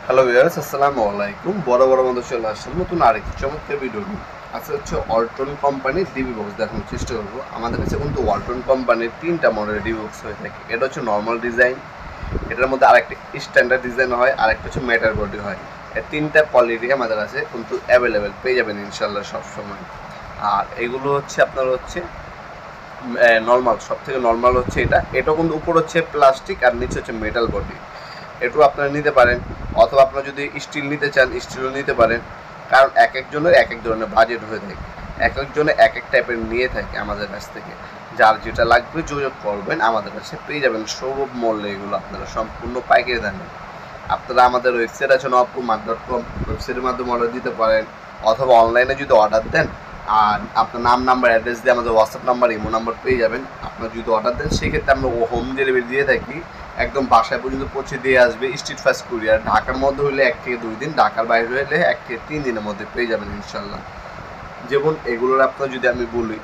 Hello viewers, আসসালামু আলাইকুম। বড় বন্ধু চলে আসলাম নতুন আরেকটি চমৎকার ভিডিও নিয়ে। আজকে হচ্ছে ওয়ালটন কোম্পানির ডিবি বক্স দেখানোর চেষ্টা করবো। আমাদের কাছে কিন্তু ওয়ালটন কোম্পানির 3টা মডেলের ডিবি বক্স হয়ে থাকে। এটা হচ্ছে নর্মাল ডিজাইন, এটার মধ্যে আরেকটা স্ট্যান্ডার্ড ডিজাইন হয়, আরেকটা হচ্ছে মেটার বডি হয়। এই 3টা কোয়ালিটি আমাদের কাছে কিন্তু অ্যাভেলেবেল পেয়ে যাবেন ইনশাল্লাহ সবসময়। আর এগুলো হচ্ছে আপনার হচ্ছে নর্মাল, সব থেকে নর্মাল হচ্ছে এটাও কিন্তু উপর হচ্ছে প্লাস্টিক আর নিচে হচ্ছে মেটাল বডি। এটাও আপনারা নিতে পারেন, অথবা আপনারা যদি স্টিল নিতে চান স্টিলও নিতে পারেন। কারণ এক একজনের এক এক ধরনের বাজেট হয়ে থাকে, এক একজনে এক এক টাইপের নিয়ে থাকে আমাদের কাছ থেকে। যার যেটা লাগবে যোগাযোগ করবেন, আমাদের কাছে পেয়ে যাবেন সৌরভ মূল্যে। এগুলো আপনারা সম্পূর্ণ পাইকারি দামে। আপনারা আমাদের ওয়েবসাইট আছে noppumat.com, ওয়েবসাইটের মাধ্যমে অর্ডার দিতে পারেন, অথবা অনলাইনে যদি অর্ডার দেন আর আপনার নাম নাম্বার অ্যাড্রেস দিয়ে আমাদের হোয়াটসঅ্যাপ নাম্বার ইমো নাম্বার পেয়ে যাবেন। আপনার যদি অর্ডার দেন সেক্ষেত্রে আমরা হোম ডেলিভারি দিয়ে থাকি, একদম বাসায় পর্যন্ত পৌঁছে দিয়ে আসবে। স্ট্রিট ফাস্ট কুরিয়ার, ঢাকার মধ্যে হলে 1 থেকে 2 দিন, ঢাকার বাইরে হলে 1 থেকে 3 দিনের মধ্যে পেয়ে যাবেন ইনশাল্লাহ। যেমন এগুলোর আপনার যদি আমি বলি,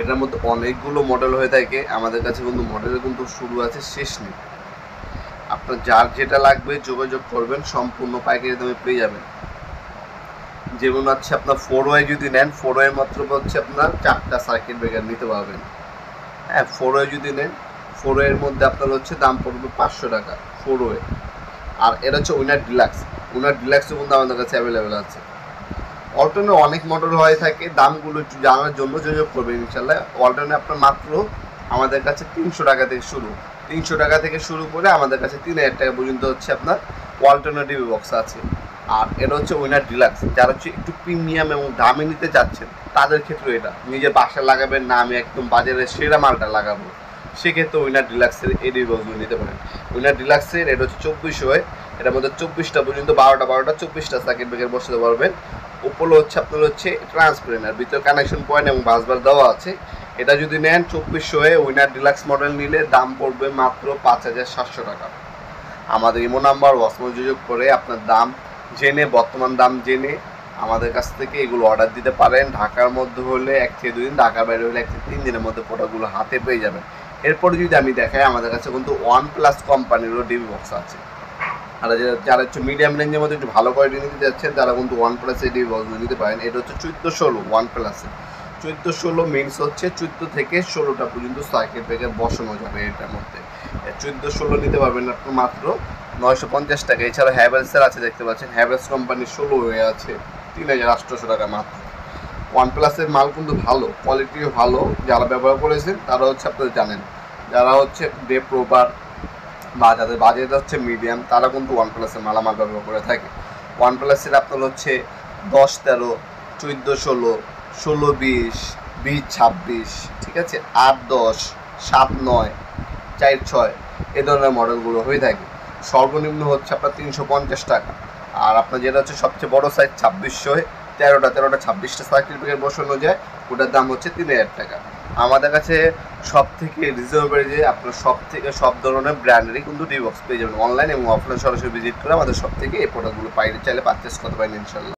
এটার মধ্যে অনেকগুলো মডেল হয়ে থাকে আমাদের কাছে, কিন্তু মডেলের কিন্তু শুরু আছে শেষ নেই। আপনার যার যেটা লাগবে যোগাযোগ করবেন, সম্পূর্ণ পাইকারি দামে পেয়ে যাবেন। যেমন হচ্ছে আপনার 4 ওয়ে যদি নেন, 4 ওয়ে মাত্র হচ্ছে আপনার 4টা সার্কিট ব্রেকার নিতে পারবেন। হ্যাঁ, 4 ওয়ে যদি নেন, 4 ওয়ের মধ্যে আপনার হচ্ছে দাম পড়বে 500 টাকা 4 ওয়ে। আর এটা হচ্ছে উইনার ডিলাক্স। উইনার ডিলাক্সও কিন্তু আমাদের কাছে অ্যাভেলেবেল আছে। অল্টনে অনেক মডেল হয়ে থাকে, দামগুলো একটু জানার জন্য যোগাযোগ করবেন ইনশাল্লাহ। অল্টনে আপনার মাত্র আমাদের কাছে 300 টাকা থেকে শুরু, 300 টাকা থেকে শুরু করে আমাদের কাছে 3000 টাকা পর্যন্ত হচ্ছে আপনার ওয়ালটনের ডিবি বক্স আছে। আর এটা হচ্ছে উইনার ডিলাক্স। যারা হচ্ছে একটু প্রিমিয়াম এবং দামে নিতে চাচ্ছেন তাদের ক্ষেত্রে এটা নিজের বাসায় লাগাবেন না, আমি একদম বাজারের সেরা মালটা লাগাবো, সেক্ষেত্রে উইনার ডিলাক্সের এই ডিবি বক্সগুলো নিতে পারেন। উইনার ডিলাক্সের এটা হচ্ছে 2400, এটার মধ্যে 24টা পর্যন্ত 12টা 24টা সার্কিট ব্রেকার বসাতে পারবেন। উপরে হচ্ছে আপনার হচ্ছে ট্রান্সপারেন্ট, আর ভিতরে কানেকশন পয়েন্ট এবং বাসবার দেওয়া আছে। এটা যদি নেন 2400 উইনার ডিলাক্স মডেল নিলে দাম পড়বে মাত্র 5700 টাকা। আমাদের ইমো নাম্বার হোয়াটসঅ্যাপে যোগাযোগ করে আপনার দাম জেনে, বর্তমান দাম জেনে আমাদের কাছ থেকে এগুলো অর্ডার দিতে পারেন। ঢাকার মধ্যে হলে 1 থেকে 2 দিন, ঢাকার বাইরে হলে 1 থেকে 3 দিনের মধ্যে প্রোডাক্টগুলো হাতে পেয়ে যাবেন। এরপরে যদি আমি দেখাই, আমাদের কাছে কিন্তু OnePlus কোম্পানিরও ডিবি বক্স আছে। আর যারা হচ্ছে মিডিয়াম রেঞ্জের মধ্যে একটু ভালো কোয়ালিটি নিতে যাচ্ছেন তারা কিন্তু OnePlus এই ডিবি বক্সগুলো নিতে পারেন। এটা হচ্ছে 1416 OnePlus-এর। 1416 মিনস হচ্ছে 14 থেকে 16টা পর্যন্ত সার্কিট ব্রেকার বসানো যাবে এটার মধ্যে। 1416 নিতে পারবেন আপনি মাত্র 950 টাকা। এছাড়া হ্যাভেলসের আছে, দেখতে পাচ্ছেন হ্যাভেলস কোম্পানির 16 হয়ে আছে 3800 টাকা মাত্র। OnePlus-এর মাল কিন্তু ভালো, কোয়ালিটিও ভালো। যারা ব্যবহার করেছেন তারা হচ্ছে আপনারা জানেন। যারা হচ্ছে ডে প্রপার বা যাদের বাজেট হচ্ছে মিডিয়াম, তারা কিন্তু OnePlus-এর মালামাল ব্যবহার করে থাকে। OnePlus-এর আপনার হচ্ছে 10-13, 14-16, 16-20, 20-26, ঠিক আছে, 8-10, 7-9, 4-6 এই ধরনের মডেলগুলো হয়ে থাকে। সর্বনিম্ন হচ্ছে আপনার 350 টাকা। আর আপনার যেটা হচ্ছে সবচেয়ে বড় সাইজ 2600, 13টা 26টা সার্কিট ব্রেকার বসানো যায়, ওটার দাম হচ্ছে 3000 টাকা। আমাদের কাছে সব থেকে রিজনেবল যে আপনার সব ধরনের ব্র্যান্ডেরই কিন্তু ডিবক্স পেয়ে যাবেন। অনলাইন এবং অফলাইন সরাসরি ভিজিট করে আমাদের সব থেকে এই প্রোডাক্টগুলো চাইলে পারচেস করতে পারেন ইনশাল্লাহ।